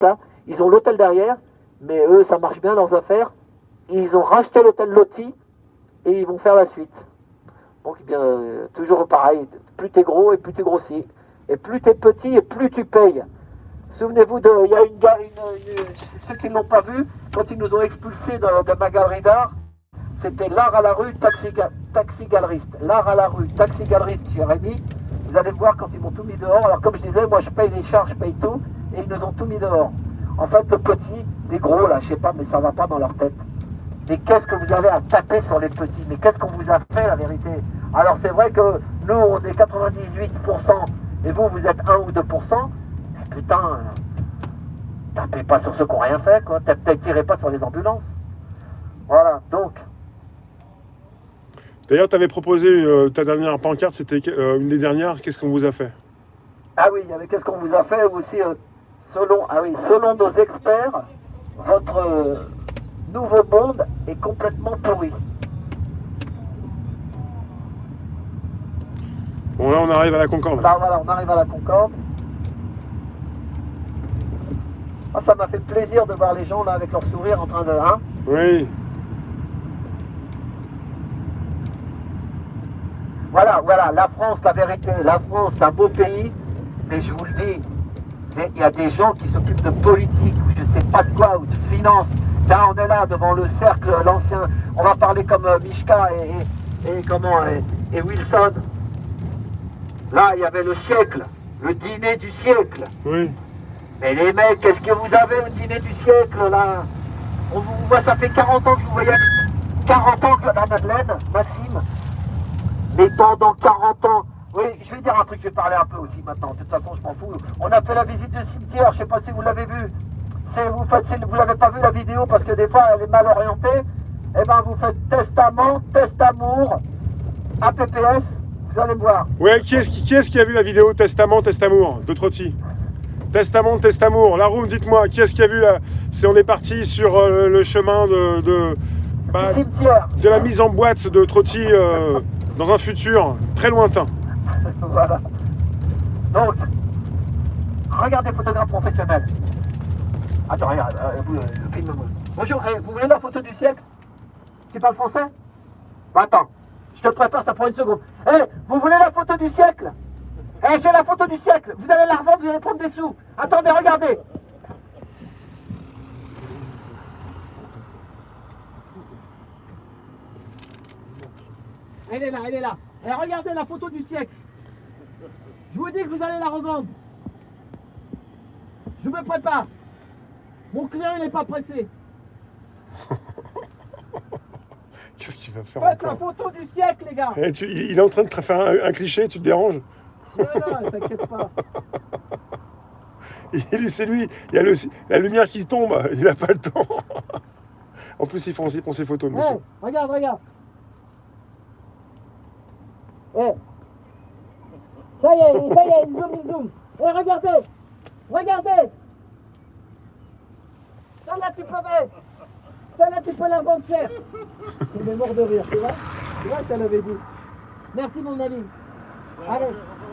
ça. Ils ont l'hôtel derrière, mais eux, ça marche bien leurs affaires. Ils ont racheté l'hôtel Loti et ils vont faire la suite. Donc, eh bien, toujours pareil, plus t'es gros et plus tu grossis. Et plus t'es petit et plus tu payes. Souvenez-vous, il y a ceux qui ne l'ont pas vu, quand ils nous ont expulsés de ma galerie d'art, c'était l'art à la rue, taxi galeriste. L'art à la rue, taxi galeriste chez Rémi. Vous allez voir quand ils m'ont tout mis dehors. Alors comme je disais, moi je paye les charges, je paye tout, et ils nous ont tout mis dehors. En fait, le petit, les gros là, je sais pas, mais ça va pas dans leur tête. Mais qu'est-ce que vous avez à taper sur les petits? Mais qu'est-ce qu'on vous a fait la vérité? Alors c'est vrai que nous on est 98% et vous êtes 1 ou 2%. Mais putain, tapez pas sur ceux qui n'ont rien fait, quoi. Tirez pas sur les ambulances. Voilà, donc. D'ailleurs, tu avais proposé ta dernière pancarte, c'était une des dernières. Qu'est-ce qu'on vous a fait? Ah oui, il y avait qu'est-ce qu'on vous a fait aussi, selon nos experts, votre nouveau monde est complètement pourri. Bon, là, on arrive à la Concorde. Là, voilà, on arrive à la Concorde. Ah, ça m'a fait plaisir de voir les gens là avec leur sourire en train de... Hein. Oui. Voilà, la France, la vérité, la France, c'est un beau pays, mais je vous le dis, il y a des gens qui s'occupent de politique, ou je sais pas de quoi, ou de finance. Là, on est là devant le cercle, l'ancien, on va parler comme Mishka et Wilson. Là, il y avait le siècle, le dîner du siècle. Oui. Mais les mecs, qu'est-ce que vous avez au dîner du siècle, là? Moi, ça fait 40 ans que je vous voyais, 40 ans que la Madeleine, Maxime. Mais pendant 40 ans, oui, je vais dire un truc, je vais parler un peu aussi maintenant, de toute façon je m'en fous. On a fait la visite du cimetière, je sais pas si vous l'avez vu. Vous l'avez pas vu la vidéo parce que des fois elle est mal orientée. Eh ben vous faites testament, testamour, APPS, vous allez voir. Ouais, qui est-ce qui a vu la vidéo Testament, Testamour de Trotti? Testament, Testamour, la room, dites-moi, qui est-ce qui a vu là? On est parti sur le chemin de la mise en boîte de Trotti dans un futur très lointain. Voilà. Donc, regardez photographe professionnel. Attends, regarde, filme-moi. Bonjour, vous voulez la photo du siècle? Tu parles français? Bah, attends, je te prépare, ça prend une seconde. Vous voulez la photo du siècle? J'ai la photo du siècle. Vous allez la revendre, vous allez prendre des sous. Attendez, regardez. Elle est là. Regardez la photo du siècle. Je vous dis que vous allez la revendre. Je me prépare. Mon client, il n'est pas pressé. Qu'est-ce qu'il va faire Faites encore? la photo du siècle, les gars. Il est en train de te faire un cliché, tu te déranges? Non, t'inquiète pas. C'est lui, il y a la lumière qui tombe, il n'a pas le temps. En plus, il prend ses photos, monsieur. Regarde. Ça y est, il zoom. Regardez. Celle-là, tu peux la vendre cher. Il est mort de rire, tu vois? Tu vois, je te l'avais dit. Merci, mon ami. Allez,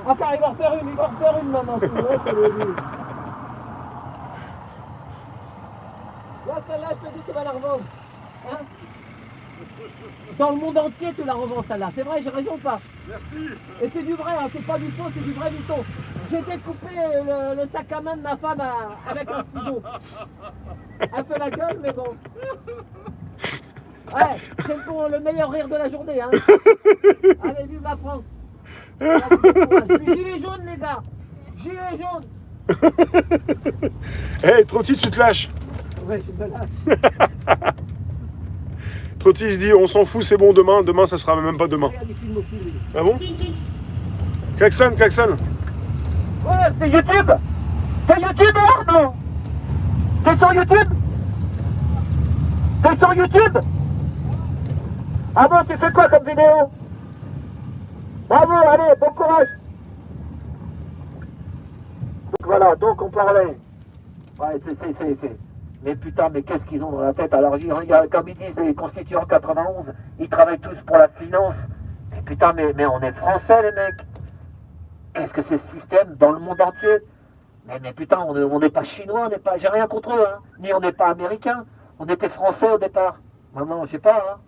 encore, il va refaire une, maman. Tu vois, je te l'ai dit. Là, celle-là, je te dis, tu vas la revendre. Hein? Dans le monde entier, tu la revends, celle-là. C'est vrai, j'ai raison ou pas? Merci. Et c'est du vrai, hein, c'est pas du faux, c'est du vrai du ton. J'ai découpé le sac à main de ma femme avec un ciseau. Elle fait la gueule, mais bon. Ouais, c'est pour le meilleur rire de la journée, hein. Allez, vive la France. Je suis gilet jaune, les gars. Gilet jaune. Trotti, tu te lâches. Ouais, je me lâche. Trotti, il se dit, on s'en fout, c'est bon, demain, ça sera même pas demain. Ah bon? Klaxon. Ouais, c'est YouTube. C'est YouTube, non? C'est sur YouTube? C'est sur YouTube? Ah bon, tu fais quoi comme vidéo? Bravo, allez, bon courage. Donc voilà, donc on parlait. Ouais, c'est. Mais putain, mais qu'est-ce qu'ils ont dans la tête? Alors, comme ils disent les constituants 91, ils travaillent tous pour la finance. Mais putain, mais on est français, les mecs. Qu'est-ce que c'est ce système dans le monde entier? Mais putain, on n'est pas chinois, on n'est pas. J'ai rien contre eux, hein. Ni on n'est pas américain. On était français au départ. Maintenant, je sais pas, hein.